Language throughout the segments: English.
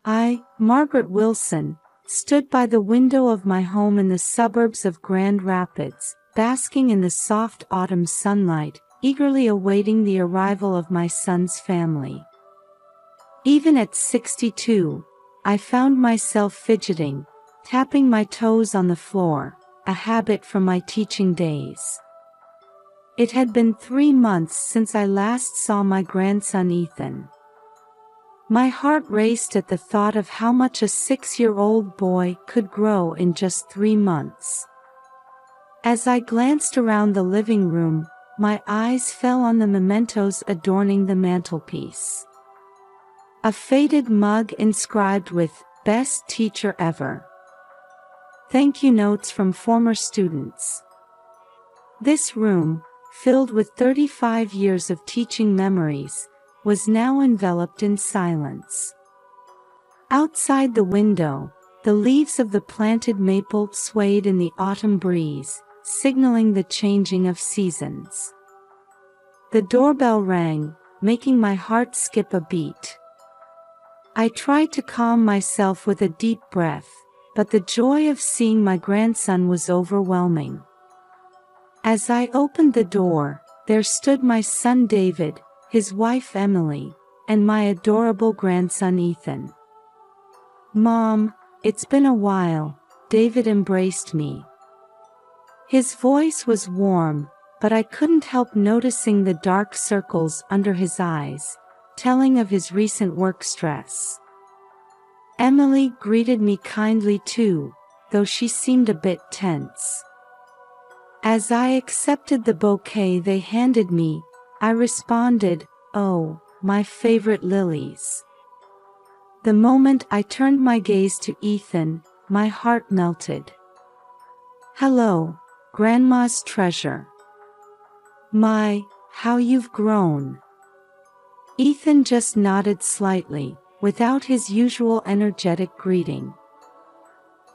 I, Margaret Wilson, stood by the window of my home in the suburbs of Grand Rapids, basking in the soft autumn sunlight, eagerly awaiting the arrival of my son's family. Even at 62, I found myself fidgeting, tapping my toes on the floor, a habit from my teaching days. It had been 3 months since I last saw my grandson Ethan. My heart raced at the thought of how much a 6-year-old boy could grow in just 3 months. As I glanced around the living room, my eyes fell on the mementos adorning the mantelpiece. A faded mug inscribed with "Best Teacher Ever." Thank you notes from former students. This room, filled with 35 years of teaching memories, was now enveloped in silence. Outside the window, the leaves of the planted maple swayed in the autumn breeze, signaling the changing of seasons. The doorbell rang, making my heart skip a beat. I tried to calm myself with a deep breath, but the joy of seeing my grandson was overwhelming. As I opened the door, there stood my son David, his wife Emily, and my adorable grandson Ethan. "Mom, it's been a while," David embraced me. His voice was warm, but I couldn't help noticing the dark circles under his eyes, telling of his recent work stress. Emily greeted me kindly too, though she seemed a bit tense. As I accepted the bouquet they handed me, I responded, "Oh, my favorite lilies." The moment I turned my gaze to Ethan, my heart melted. "Hello, Grandma's treasure. My, how you've grown." Ethan just nodded slightly, without his usual energetic greeting.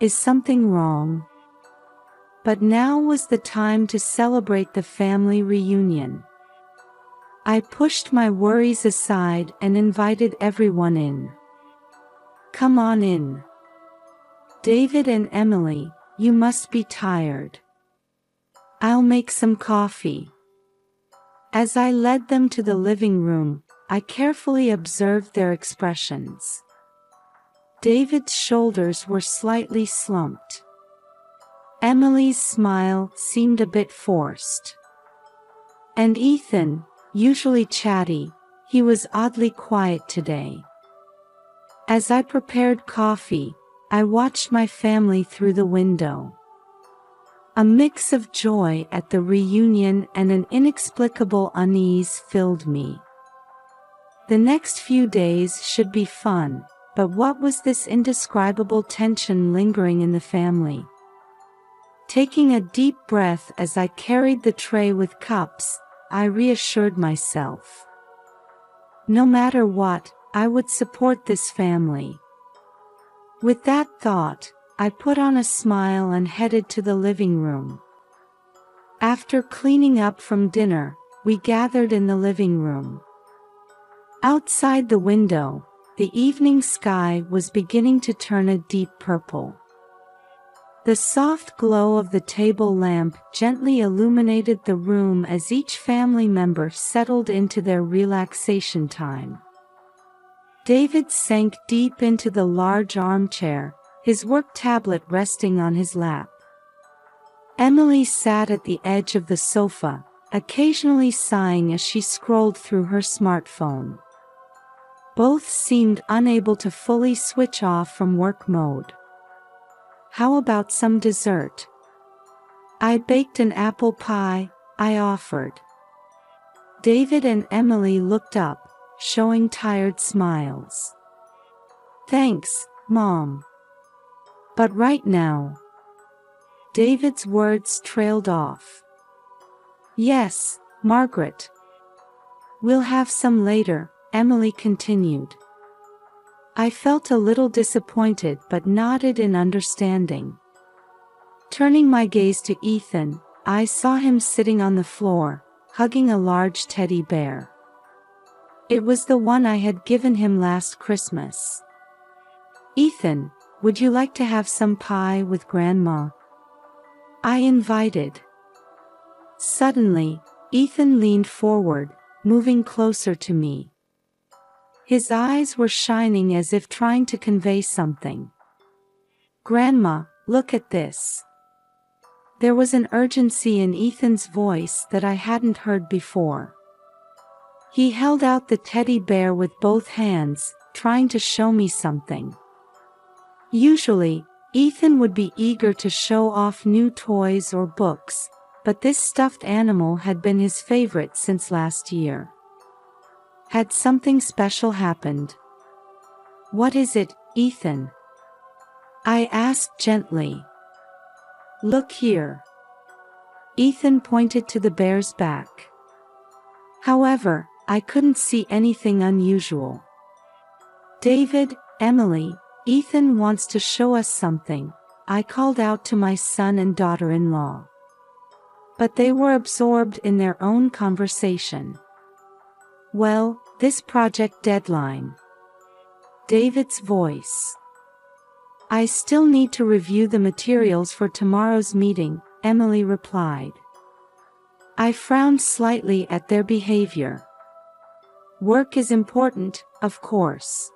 "Is something wrong?" But now was the time to celebrate the family reunion. I pushed my worries aside and invited everyone in. "Come on in. David and Emily, you must be tired. I'll make some coffee." As I led them to the living room, I carefully observed their expressions. David's shoulders were slightly slumped. Emily's smile seemed a bit forced. And Ethan, usually chatty, he was oddly quiet today. As I prepared coffee, I watched my family through the window. A mix of joy at the reunion and an inexplicable unease filled me. The next few days should be fun, but what was this indescribable tension lingering in the family? Taking a deep breath as I carried the tray with cups, I reassured myself. No matter what, I would support this family. With that thought, I put on a smile and headed to the living room. After cleaning up from dinner, we gathered in the living room. Outside the window, the evening sky was beginning to turn a deep purple. The soft glow of the table lamp gently illuminated the room as each family member settled into their relaxation time. David sank deep into the large armchair, his work tablet resting on his lap. Emily sat at the edge of the sofa, occasionally sighing as she scrolled through her smartphone. Both seemed unable to fully switch off from work mode. "How about some dessert?" "I baked an apple pie," I offered. David and Emily looked up, showing tired smiles. "Thanks, Mom. But right now..." David's words trailed off. "Yes, Margaret. We'll have some later," Emily continued. I felt a little disappointed but nodded in understanding. Turning my gaze to Ethan, I saw him sitting on the floor, hugging a large teddy bear. It was the one I had given him last Christmas. "Ethan, would you like to have some pie with Grandma?" I invited. Suddenly, Ethan leaned forward, moving closer to me. His eyes were shining as if trying to convey something. "Grandma, look at this." There was an urgency in Ethan's voice that I hadn't heard before. He held out the teddy bear with both hands, trying to show me something. Usually, Ethan would be eager to show off new toys or books, but this stuffed animal had been his favorite since last year. Had something special happened? "What is it, Ethan?" I asked gently. "Look here." Ethan pointed to the bear's back. However, I couldn't see anything unusual. "David, Emily, Ethan wants to show us something," I called out to my son and daughter-in-law. But they were absorbed in their own conversation. "Well, this project deadline." David's voice. "I still need to review the materials for tomorrow's meeting," Emily replied. I frowned slightly at their behavior. Work is important, of course.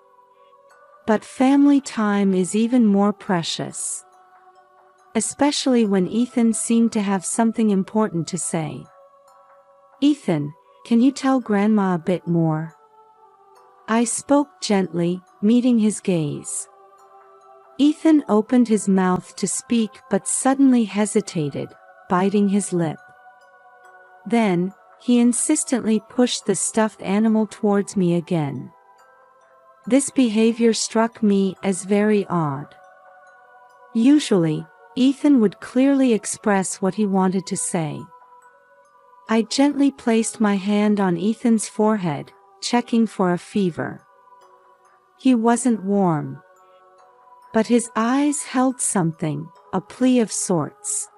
But family time is even more precious. Especially when Ethan seemed to have something important to say. "Ethan, can you tell Grandma a bit more?" I spoke gently, meeting his gaze. Ethan opened his mouth to speak but suddenly hesitated, biting his lip. Then, he insistently pushed the stuffed animal towards me again. This behavior struck me as very odd. Usually, Ethan would clearly express what he wanted to say. I gently placed my hand on Ethan's forehead, checking for a fever. He wasn't warm. But his eyes held something, a plea of sorts.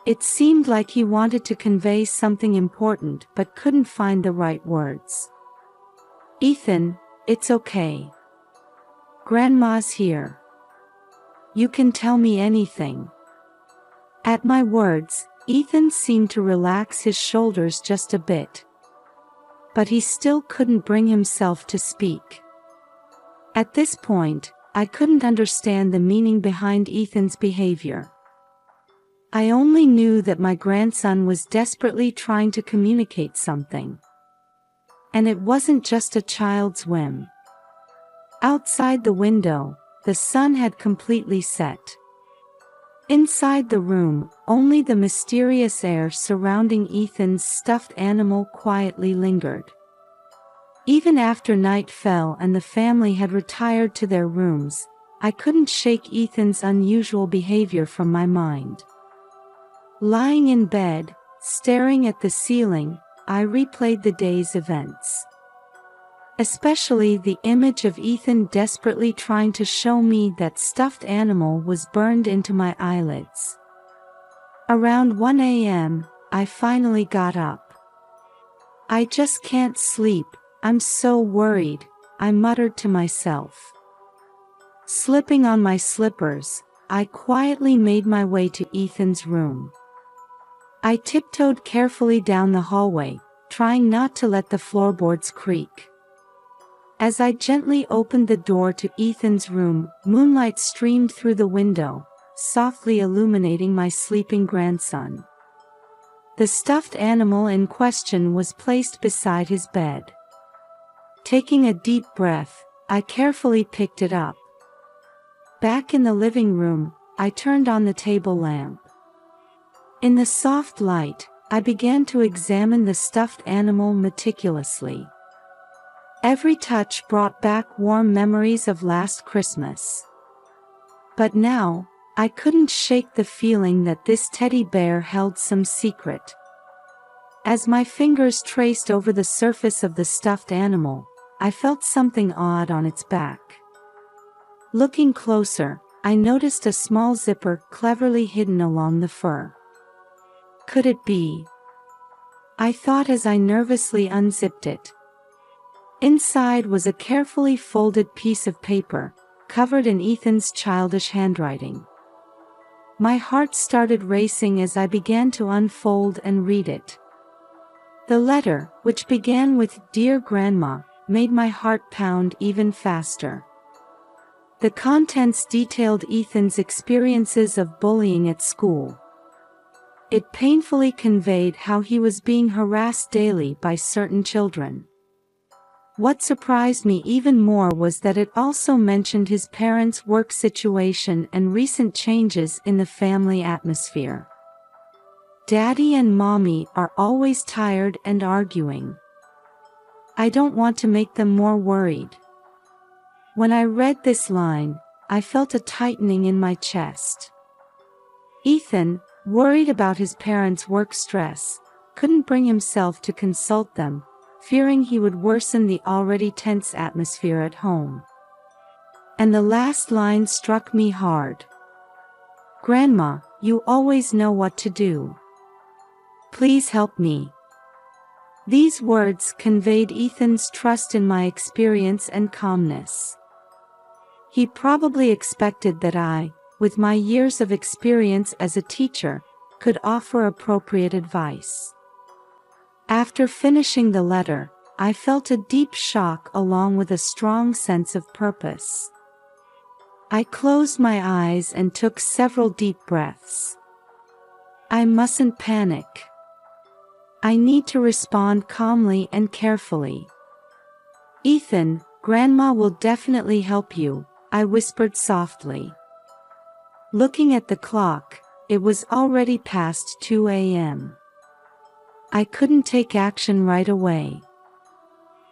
It seemed like he wanted to convey something important but couldn't find the right words. "Ethan, it's okay. Grandma's here. You can tell me anything." At my words, Ethan seemed to relax his shoulders just a bit. But he still couldn't bring himself to speak. At this point, I couldn't understand the meaning behind Ethan's behavior. I only knew that my grandson was desperately trying to communicate something. And it wasn't just a child's whim. Outside the window, the sun had completely set. Inside the room, only the mysterious air surrounding Ethan's stuffed animal quietly lingered. Even after night fell and the family had retired to their rooms, I couldn't shake Ethan's unusual behavior from my mind. Lying in bed, staring at the ceiling, I replayed the day's events. Especially the image of Ethan desperately trying to show me that stuffed animal was burned into my eyelids. Around 1 a.m., I finally got up. "I just can't sleep, I'm so worried," I muttered to myself. Slipping on my slippers, I quietly made my way to Ethan's room. I tiptoed carefully down the hallway, trying not to let the floorboards creak. As I gently opened the door to Ethan's room, moonlight streamed through the window, softly illuminating my sleeping grandson. The stuffed animal in question was placed beside his bed. Taking a deep breath, I carefully picked it up. Back in the living room, I turned on the table lamp. In the soft light, I began to examine the stuffed animal meticulously. Every touch brought back warm memories of last Christmas. But now, I couldn't shake the feeling that this teddy bear held some secret. As my fingers traced over the surface of the stuffed animal, I felt something odd on its back. Looking closer, I noticed a small zipper cleverly hidden along the fur. Could it be? I thought as I nervously unzipped it. Inside was a carefully folded piece of paper, covered in Ethan's childish handwriting. My heart started racing as I began to unfold and read it. The letter, which began with "Dear Grandma," made my heart pound even faster. The contents detailed Ethan's experiences of bullying at school. It painfully conveyed how he was being harassed daily by certain children. What surprised me even more was that it also mentioned his parents' work situation and recent changes in the family atmosphere. "Daddy and Mommy are always tired and arguing. I don't want to make them more worried." When I read this line, I felt a tightening in my chest. Ethan, worried about his parents' work stress, couldn't bring himself to consult them, fearing he would worsen the already tense atmosphere at home. And the last line struck me hard. "Grandma, you always know what to do. Please help me." These words conveyed Ethan's trust in my experience and calmness. He probably expected that I, with my years of experience as a teacher, could offer appropriate advice. After finishing the letter, I felt a deep shock along with a strong sense of purpose. I closed my eyes and took several deep breaths. I mustn't panic. I need to respond calmly and carefully. "Ethan, Grandma will definitely help you," I whispered softly. Looking at the clock, it was already past 2 a.m. I couldn't take action right away.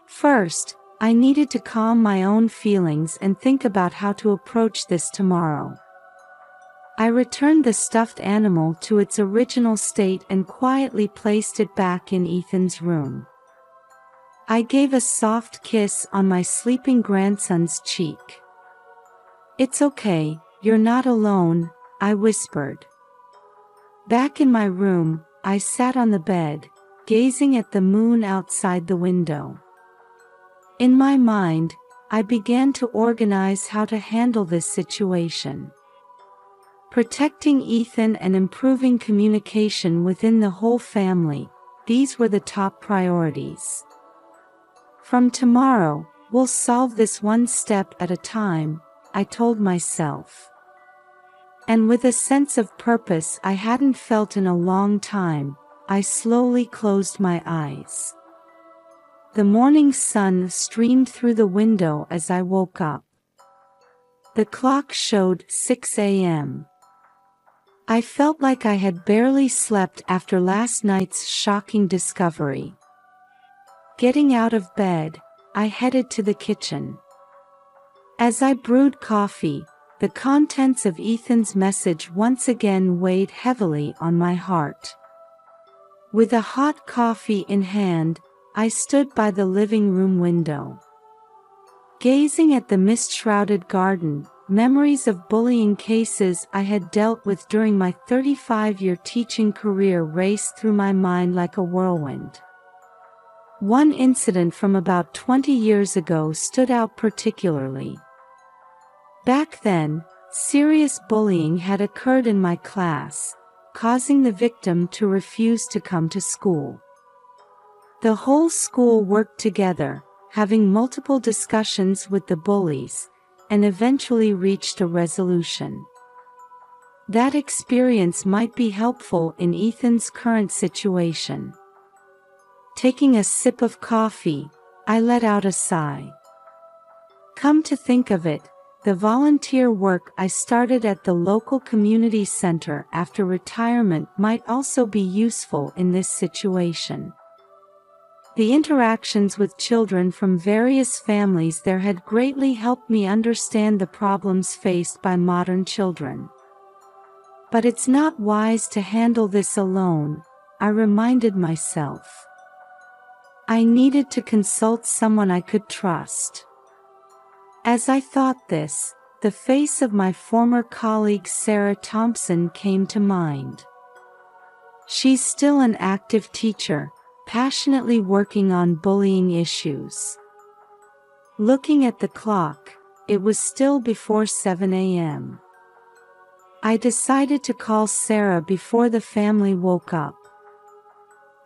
First, I needed to calm my own feelings and think about how to approach this tomorrow. I returned the stuffed animal to its original state and quietly placed it back in Ethan's room. I gave a soft kiss on my sleeping grandson's cheek. "It's okay, you're not alone," I whispered. Back in my room, I sat on the bed, gazing at the moon outside the window. In my mind, I began to organize how to handle this situation. Protecting Ethan and improving communication within the whole family, these were the top priorities. From tomorrow, we'll solve this one step at a time, I told myself. And with a sense of purpose I hadn't felt in a long time, I slowly closed my eyes. The morning sun streamed through the window as I woke up. The clock showed 6 a.m. I felt like I had barely slept after last night's shocking discovery. Getting out of bed, I headed to the kitchen. As I brewed coffee, the contents of Ethan's message once again weighed heavily on my heart. With a hot coffee in hand, I stood by the living room window. Gazing at the mist-shrouded garden, memories of bullying cases I had dealt with during my 35-year teaching career raced through my mind like a whirlwind. One incident from about 20 years ago stood out particularly. Back then, serious bullying had occurred in my class, causing the victim to refuse to come to school. The whole school worked together, having multiple discussions with the bullies, and eventually reached a resolution. That experience might be helpful in Ethan's current situation. Taking a sip of coffee, I let out a sigh. Come to think of it, the volunteer work I started at the local community center after retirement might also be useful in this situation. The interactions with children from various families there had greatly helped me understand the problems faced by modern children. But it's not wise to handle this alone, I reminded myself. I needed to consult someone I could trust. As I thought this, the face of my former colleague Sarah Thompson came to mind. She's still an active teacher, passionately working on bullying issues. Looking at the clock, it was still before 7 a.m. I decided to call Sarah before the family woke up.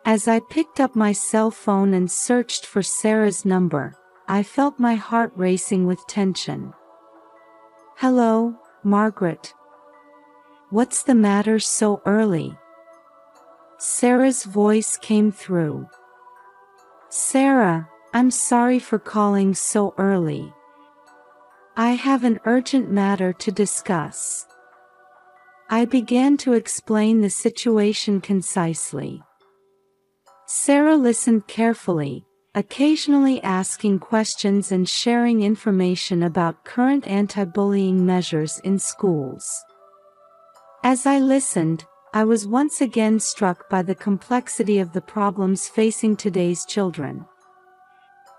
As I picked up my cell phone and searched for Sarah's number, I felt my heart racing with tension. "Hello, Margaret. What's the matter so early?" Sarah's voice came through. "Sarah, I'm sorry for calling so early. I have an urgent matter to discuss." I began to explain the situation concisely. Sarah listened carefully, occasionally asking questions and sharing information about current anti-bullying measures in schools. As I listened, I was once again struck by the complexity of the problems facing today's children.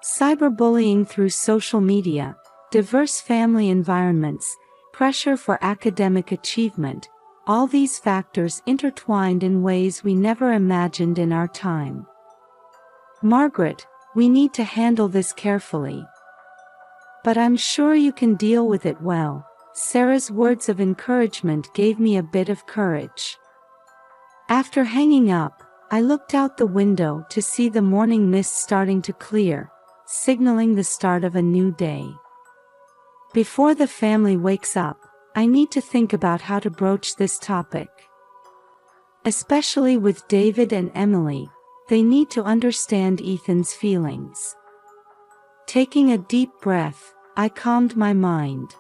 Cyberbullying through social media, diverse family environments, pressure for academic achievement, all these factors intertwined in ways we never imagined in our time. "Margaret, we need to handle this carefully. But I'm sure you can deal with it well." Sarah's words of encouragement gave me a bit of courage. After hanging up, I looked out the window to see the morning mist starting to clear, signaling the start of a new day. Before the family wakes up, I need to think about how to broach this topic. Especially with David and Emily, they need to understand Ethan's feelings. Taking a deep breath, I calmed my mind.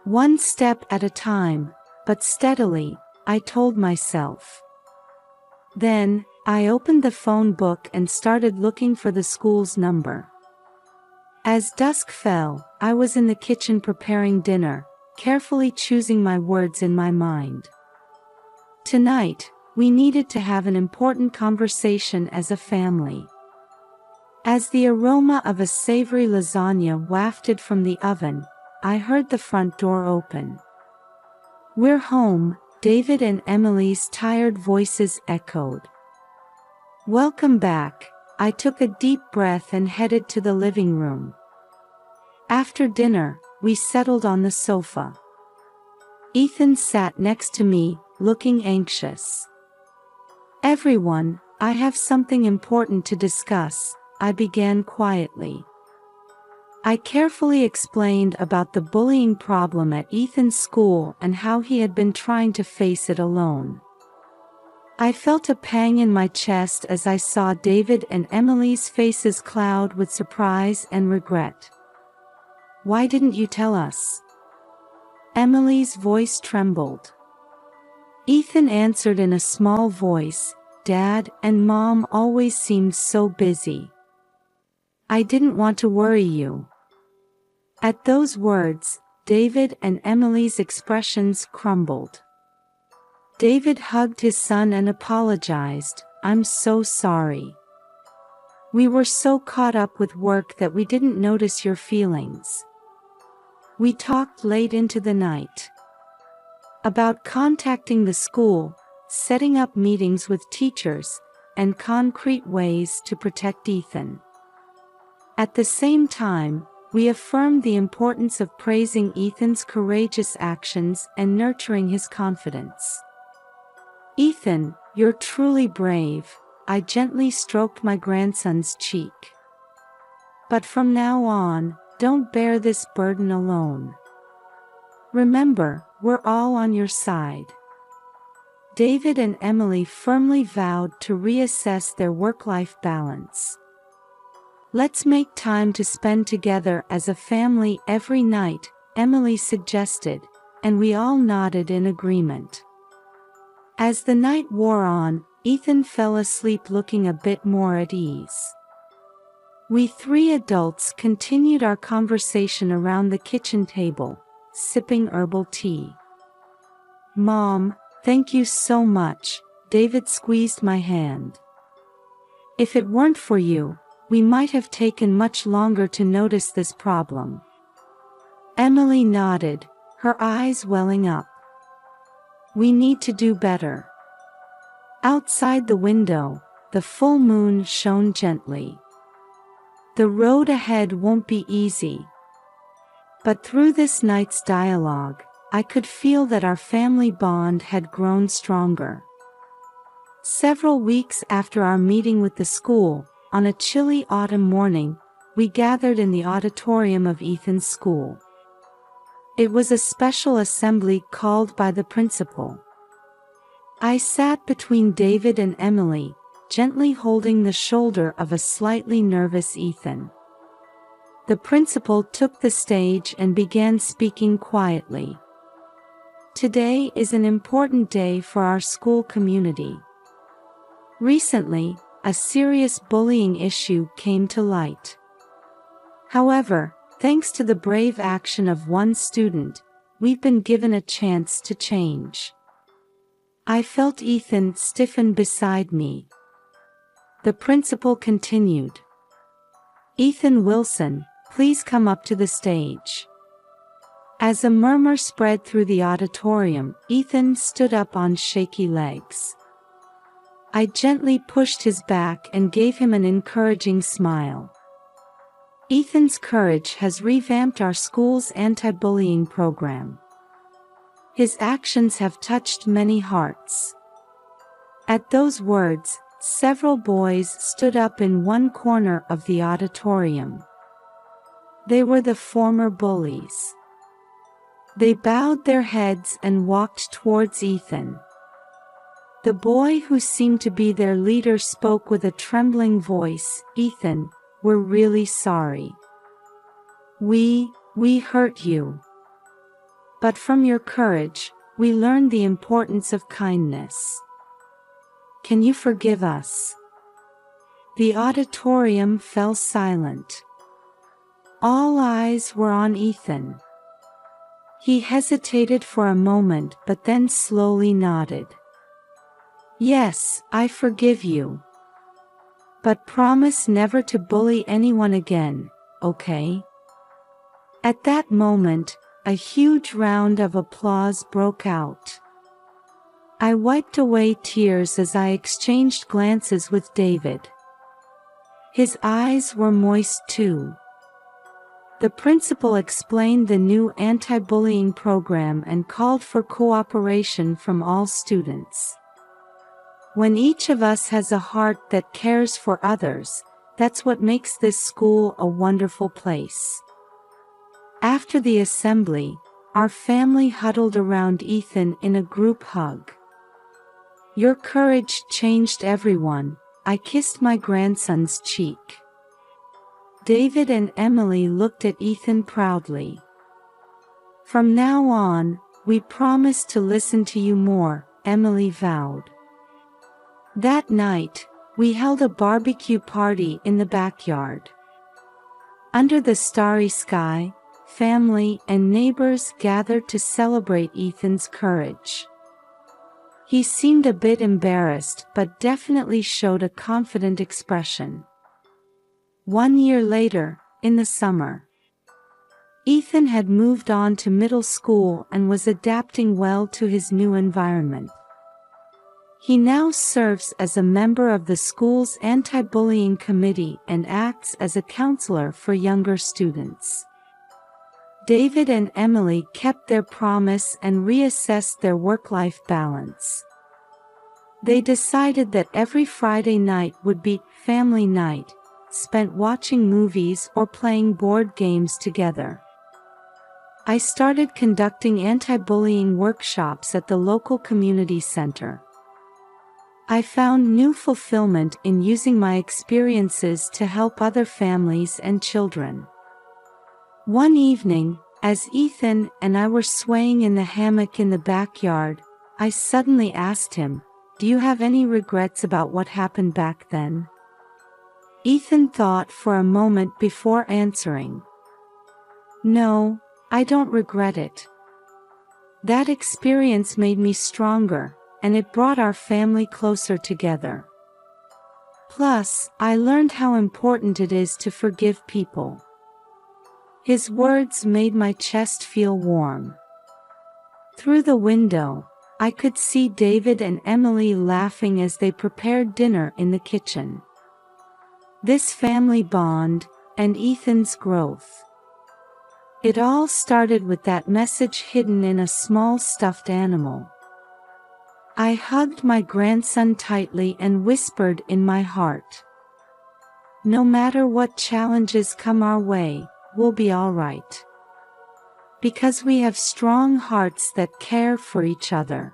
One step at a time, but steadily, I told myself. Then, I opened the phone book and started looking for the school's number. As dusk fell, I was in the kitchen preparing dinner, carefully choosing my words in my mind. Tonight, we needed to have an important conversation as a family. As the aroma of a savory lasagna wafted from the oven, I heard the front door open. "We're home," David and Emily's tired voices echoed. "Welcome back." I took a deep breath and headed to the living room. After dinner, we settled on the sofa. Ethan sat next to me, looking anxious. "Everyone, I have something important to discuss," I began quietly. I carefully explained about the bullying problem at Ethan's school and how he had been trying to face it alone. I felt a pang in my chest as I saw David and Emily's faces cloud with surprise and regret. "Why didn't you tell us?" Emily's voice trembled. Ethan answered in a small voice, "Dad and Mom always seemed so busy. I didn't want to worry you." At those words, David and Emily's expressions crumbled. David hugged his son and apologized, "I'm so sorry. We were so caught up with work that we didn't notice your feelings." We talked late into the night about contacting the school, setting up meetings with teachers, and concrete ways to protect Ethan. At the same time, we affirmed the importance of praising Ethan's courageous actions and nurturing his confidence. "Ethan, you're truly brave," I gently stroked my grandson's cheek. "But from now on, don't bear this burden alone. Remember, we're all on your side." David and Emily firmly vowed to reassess their work-life balance. "Let's make time to spend together as a family every night," Emily suggested, and we all nodded in agreement. As the night wore on, Ethan fell asleep looking a bit more at ease. We three adults continued our conversation around the kitchen table, sipping herbal tea. "Mom, thank you so much," David squeezed my hand. "If it weren't for you, we might have taken much longer to notice this problem." Emily nodded, her eyes welling up. "We need to do better." Outside the window, the full moon shone gently. "The road ahead won't be easy." But through this night's dialogue, I could feel that our family bond had grown stronger. Several weeks after our meeting with the school, on a chilly autumn morning, we gathered in the auditorium of Ethan's school. It was a special assembly called by the principal. I sat between David and Emily, gently holding the shoulder of a slightly nervous Ethan. The principal took the stage and began speaking quietly. Today is an important day for our school community. Recently, a serious bullying issue came to light. However, thanks to the brave action of one student, we've been given a chance to change. I felt Ethan stiffen beside me. The principal continued. Ethan Wilson, please come up to the stage. As a murmur spread through the auditorium, Ethan stood up on shaky legs. I gently pushed his back and gave him an encouraging smile. Ethan's courage has revamped our school's anti-bullying program. His actions have touched many hearts. At those words, several boys stood up in one corner of the auditorium. They were the former bullies. They bowed their heads and walked towards Ethan. The boy who seemed to be their leader spoke with a trembling voice, "Ethan, we're really sorry. We hurt you. But from your courage, we learned the importance of kindness. Can you forgive us?" The auditorium fell silent. All eyes were on Ethan. He hesitated for a moment but then slowly nodded. "Yes, I forgive you. But promise never to bully anyone again, okay?" At that moment, a huge round of applause broke out. I wiped away tears as I exchanged glances with David. His eyes were moist too. The principal explained the new anti-bullying program and called for cooperation from all students. When each of us has a heart that cares for others, that's what makes this school a wonderful place. After the assembly, our family huddled around Ethan in a group hug. "Your courage changed everyone," I kissed my grandson's cheek. David and Emily looked at Ethan proudly. "From now on, we promise to listen to you more," Emily vowed. That night, we held a barbecue party in the backyard. Under the starry sky, family and neighbors gathered to celebrate Ethan's courage. He seemed a bit embarrassed but definitely showed a confident expression. 1 year later, in the summer, Ethan had moved on to middle school and was adapting well to his new environment. He now serves as a member of the school's anti-bullying committee and acts as a counselor for younger students. David and Emily kept their promise and reassessed their work-life balance. They decided that every Friday night would be family night, spent watching movies or playing board games together. I started conducting anti-bullying workshops at the local community center. I found new fulfillment in using my experiences to help other families and children. One evening, as Ethan and I were swaying in the hammock in the backyard, I suddenly asked him, "Do you have any regrets about what happened back then?" Ethan thought for a moment before answering. "No, I don't regret it. That experience made me stronger, and it brought our family closer together. Plus, I learned how important it is to forgive people." His words made my chest feel warm. Through the window, I could see David and Emily laughing as they prepared dinner in the kitchen. This family bond, and Ethan's growth. It all started with that message hidden in a small stuffed animal. I hugged my grandson tightly and whispered in my heart, "No matter what challenges come our way, we'll be all right. Because we have strong hearts that care for each other."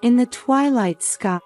In the twilight sky,